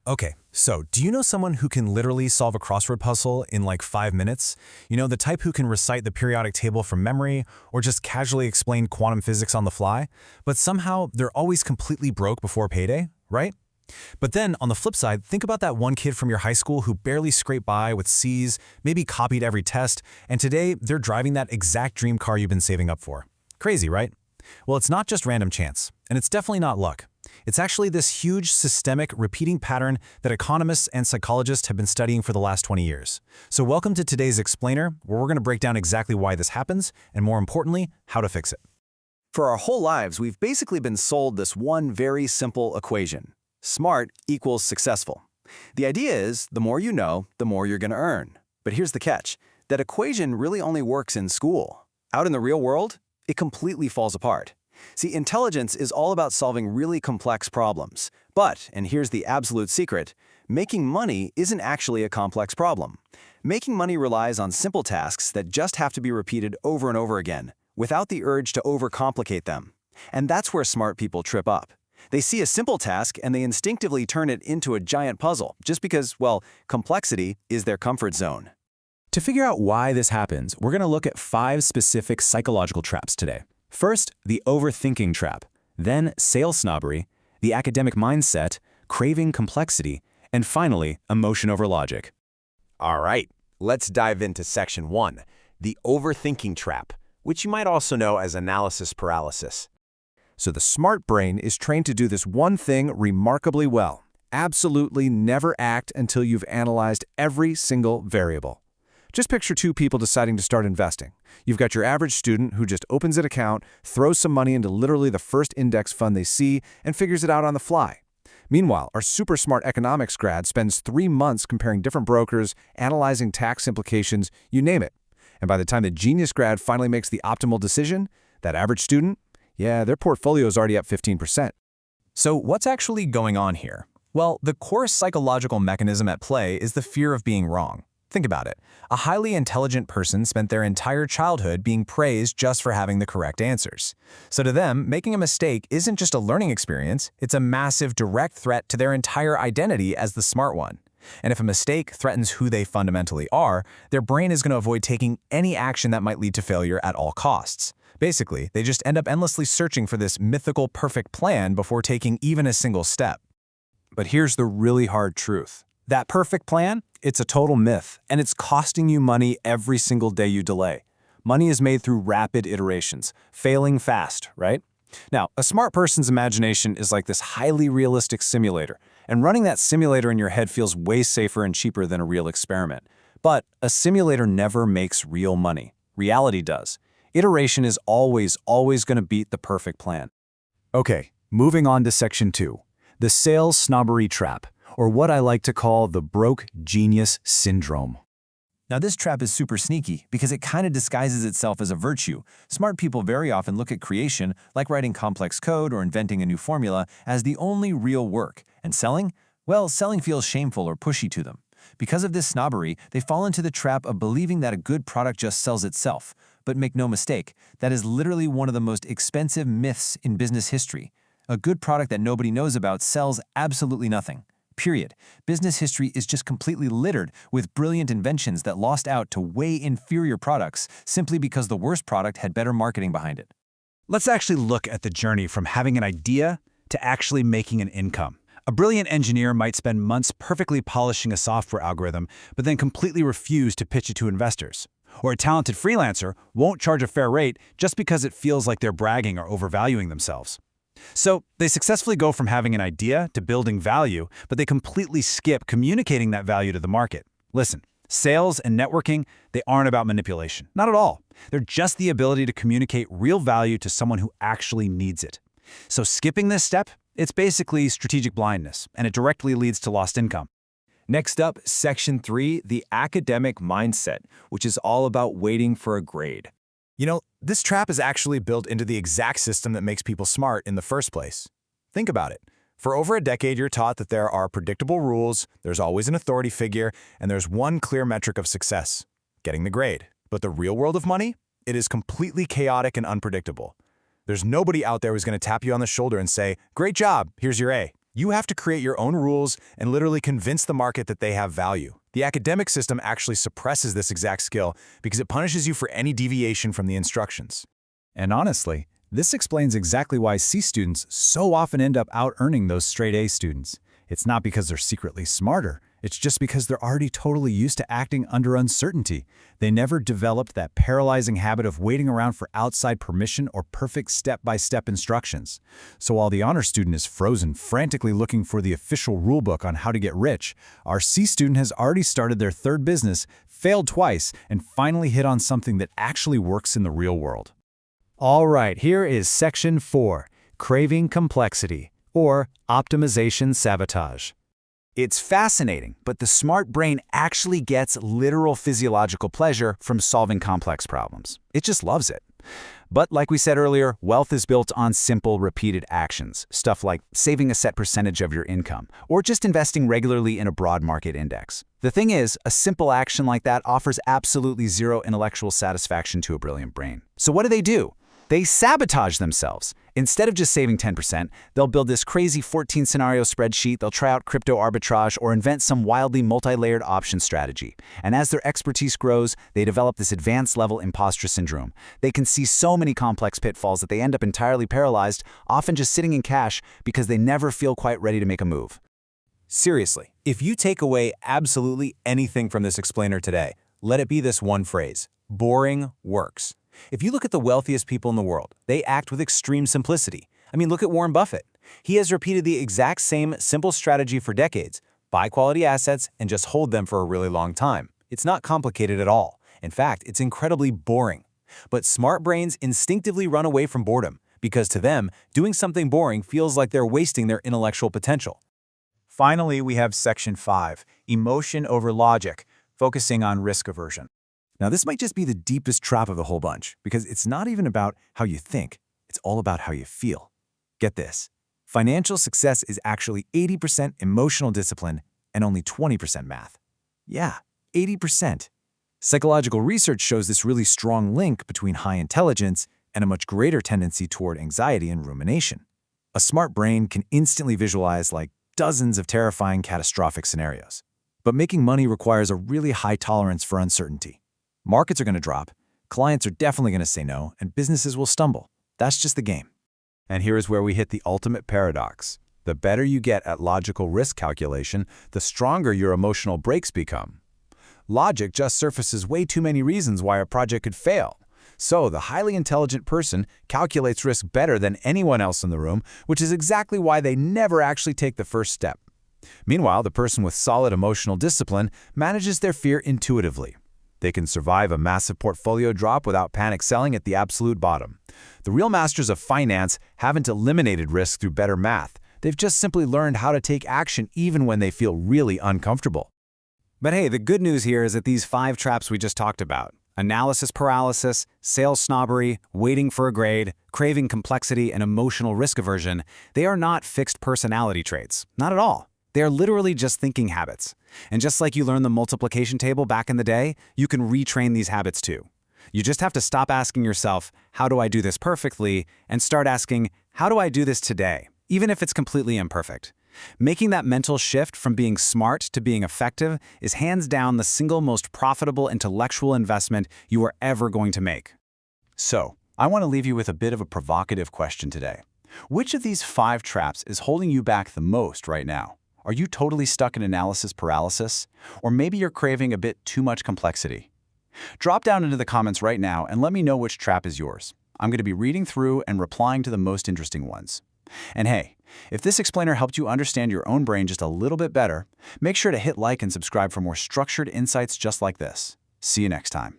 Okay, so do you know someone who can literally solve a crossword puzzle in like 5 minutes? You know, the type who can recite the periodic table from memory or just casually explain quantum physics on the fly, but somehow they're always completely broke before payday, right? But then on the flip side, think about that one kid from your high school who barely scraped by with C's, maybe copied every test, and today they're driving that exact dream car you've been saving up for. Crazy, right? Well, it's not just random chance, and it's definitely not luck. It's actually this huge, systemic, repeating pattern that economists and psychologists have been studying for the last 20 years. So welcome to today's Explainer, where we're going to break down exactly why this happens, and more importantly, how to fix it. For our whole lives, we've basically been sold this one very simple equation. Smart equals successful. The idea is, the more you know, the more you're going to earn. But here's the catch. That equation really only works in school. Out in the real world, it completely falls apart. See, intelligence is all about solving really complex problems. But, and here's the absolute secret, making money isn't actually a complex problem. Making money relies on simple tasks that just have to be repeated over and over again, without the urge to overcomplicate them. And that's where smart people trip up. They see a simple task and they instinctively turn it into a giant puzzle, just because, well, complexity is their comfort zone. To figure out why this happens, we're going to look at 5 specific psychological traps today. First, the overthinking trap, then sales snobbery, the academic mindset, craving complexity, and finally, emotion over logic. All right, let's dive into Section 1, the overthinking trap, which you might also know as analysis paralysis. So the smart brain is trained to do this one thing remarkably well. Absolutely never act until you've analyzed every single variable. Just picture 2 people deciding to start investing. You've got your average student who just opens an account, throws some money into literally the first index fund they see, and figures it out on the fly. Meanwhile, our super smart economics grad spends 3 months comparing different brokers, analyzing tax implications, you name it. And by the time the genius grad finally makes the optimal decision, that average student, yeah, their portfolio is already up 15%. So what's actually going on here? Well, the core psychological mechanism at play is the fear of being wrong. Think about it. A highly intelligent person spent their entire childhood being praised just for having the correct answers. So to them, making a mistake isn't just a learning experience, it's a massive direct threat to their entire identity as the smart one. And if a mistake threatens who they fundamentally are, their brain is going to avoid taking any action that might lead to failure at all costs. Basically, they just end up endlessly searching for this mythical perfect plan before taking even a single step. But here's the really hard truth. That perfect plan? It's a total myth, and it's costing you money every single day you delay. Money is made through rapid iterations, failing fast, right? Now, a smart person's imagination is like this highly realistic simulator, and running that simulator in your head feels way safer and cheaper than a real experiment. But a simulator never makes real money. Reality does. Iteration is always going to beat the perfect plan. Okay, moving on to Section 2, the sales snobbery trap, or what I like to call the broke genius syndrome. Now this trap is super sneaky because it kind of disguises itself as a virtue. Smart people very often look at creation, like writing complex code or inventing a new formula, as the only real work. And selling? Well, selling feels shameful or pushy to them. Because of this snobbery, they fall into the trap of believing that a good product just sells itself. But make no mistake, that is literally one of the most expensive myths in business history. A good product that nobody knows about sells absolutely nothing. Period. Business history is just completely littered with brilliant inventions that lost out to way inferior products simply because the worst product had better marketing behind it. Let's actually look at the journey from having an idea to actually making an income. A brilliant engineer might spend months perfectly polishing a software algorithm, but then completely refuse to pitch it to investors. Or a talented freelancer won't charge a fair rate just because it feels like they're bragging or overvaluing themselves. So they successfully go from having an idea to building value, but they completely skip communicating that value to the market. Listen, sales and networking, they aren't about manipulation. Not at all. They're just the ability to communicate real value to someone who actually needs it. So skipping this step, it's basically strategic blindness, and it directly leads to lost income. Next up, Section 3, the academic mindset, which is all about waiting for a grade. You know, this trap is actually built into the exact system that makes people smart in the first place. Think about it. For over a decade, you're taught that there are predictable rules, there's always an authority figure, and there's one clear metric of success: getting the grade. But the real world of money? It is completely chaotic and unpredictable. There's nobody out there who's going to tap you on the shoulder and say, "Great job, here's your A." You have to create your own rules and literally convince the market that they have value. The academic system actually suppresses this exact skill because it punishes you for any deviation from the instructions. And honestly, this explains exactly why C students so often end up out-earning those straight A students. It's not because they're secretly smarter. It's just because they're already totally used to acting under uncertainty. They never developed that paralyzing habit of waiting around for outside permission or perfect step-by-step instructions. So while the honor student is frozen, frantically looking for the official rulebook on how to get rich, our C student has already started their third business, failed twice, and finally hit on something that actually works in the real world. All right, here is Section 4, Craving Complexity, or Optimization Sabotage. It's fascinating, but the smart brain actually gets literal physiological pleasure from solving complex problems. It just loves it. But like we said earlier, wealth is built on simple, repeated actions, stuff like saving a set percentage of your income, or just investing regularly in a broad market index. The thing is, a simple action like that offers absolutely zero intellectual satisfaction to a brilliant brain. So what do? They sabotage themselves. Instead of just saving 10%, they'll build this crazy 14-scenario spreadsheet, they'll try out crypto arbitrage, or invent some wildly multi-layered option strategy. And as their expertise grows, they develop this advanced-level imposter syndrome. They can see so many complex pitfalls that they end up entirely paralyzed, often just sitting in cash because they never feel quite ready to make a move. Seriously, if you take away absolutely anything from this explainer today, let it be this one phrase: boring works. If you look at the wealthiest people in the world, they act with extreme simplicity. I mean, look at Warren Buffett. He has repeated the exact same simple strategy for decades: buy quality assets and just hold them for a really long time. It's not complicated at all. In fact, it's incredibly boring. But smart brains instinctively run away from boredom because to them, doing something boring feels like they're wasting their intellectual potential. Finally, we have Section 5, Emotion over Logic, focusing on risk aversion. Now, this might just be the deepest trap of the whole bunch, because it's not even about how you think, it's all about how you feel. Get this: financial success is actually 80% emotional discipline and only 20% math. Yeah, 80%. Psychological research shows this really strong link between high intelligence and a much greater tendency toward anxiety and rumination. A smart brain can instantly visualize like dozens of terrifying, catastrophic scenarios. But making money requires a really high tolerance for uncertainty. Markets are going to drop, clients are definitely going to say no, and businesses will stumble. That's just the game. And here is where we hit the ultimate paradox. The better you get at logical risk calculation, the stronger your emotional brakes become. Logic just surfaces way too many reasons why a project could fail. So the highly intelligent person calculates risk better than anyone else in the room, which is exactly why they never actually take the first step. Meanwhile, the person with solid emotional discipline manages their fear intuitively. They can survive a massive portfolio drop without panic selling at the absolute bottom. The real masters of finance haven't eliminated risk through better math. They've just simply learned how to take action even when they feel really uncomfortable. But hey, the good news here is that these 5 traps we just talked about, analysis paralysis, sales snobbery, waiting for a grade, craving complexity, and emotional risk aversion, they are not fixed personality traits. Not at all. They are literally just thinking habits. And just like you learned the multiplication table back in the day, you can retrain these habits too. You just have to stop asking yourself, how do I do this perfectly? And start asking, how do I do this today? Even if it's completely imperfect. Making that mental shift from being smart to being effective is hands down the single most profitable intellectual investment you are ever going to make. So, I want to leave you with a bit of a provocative question today. Which of these 5 traps is holding you back the most right now? Are you totally stuck in analysis paralysis? Or maybe you're craving a bit too much complexity? Drop down into the comments right now and let me know which trap is yours. I'm going to be reading through and replying to the most interesting ones. And hey, if this explainer helped you understand your own brain just a little bit better, make sure to hit like and subscribe for more structured insights just like this. See you next time.